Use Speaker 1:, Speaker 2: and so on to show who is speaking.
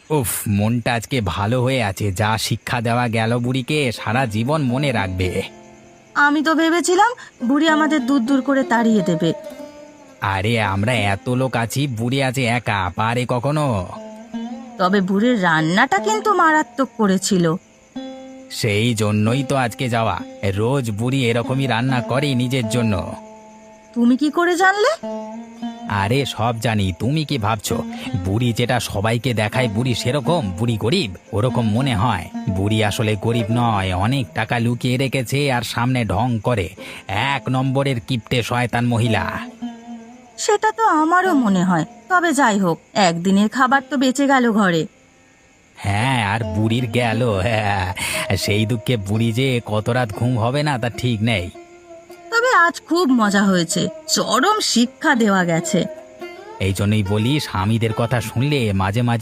Speaker 1: উফ, মনটা আজকে ভালো হয়ে আছে। যা শিক্ষা দেওয়া গেল বুড়িকে সারা জীবন মনে রাখবে।
Speaker 2: আমি তো ভেবেছিলাম বুড়ি আমাদের দূর দূর করে তাড়িয়ে দেবে।
Speaker 1: আরে আমরা এত লোক আছি, বুড়ি আছে একা, পারে কখনো?
Speaker 2: তবে বুড়ির রান্নাটা কিন্তু মারাত্মক করেছিল।
Speaker 1: সেই জন্যই তো আজকে যাওয়া। রোজ বুড়ি এরকমই রান্না করে নিজের জন্য।
Speaker 2: তুমি কি করে জানলে?
Speaker 1: আরে সব জানি, তুমি কি ভাবছো বুড়ি যেটা সবাইকে দেখায় বুড়ি সেরকম? বুড়ি গরিব ওরকম মনে হয়। বুড়ি আসলে গরিব নয়, অনেক টাকা লুকিয়ে রেখেছে আর সামনে ঢং করে। এক নম্বরের কিপ্টে শয়তান মহিলা।
Speaker 2: সেটা তো আমারও মনে হয়, তবে যাই হোক, একদিনের খাবার তো বেঁচে গেল ঘরে।
Speaker 1: হ্যাঁ, আর বুড়ির গেল, হ্যাঁ। সেই দুঃখে বুড়ি যে কত রাত ঘুম হবে না তা ঠিক নেই।
Speaker 2: তবে আজ খুব মজা হয়েছে, চরম শিক্ষা দেওয়া গেছে।
Speaker 1: এই জন্যই বলি, স্বামীদের কথা শুনলে মাঝে মাঝে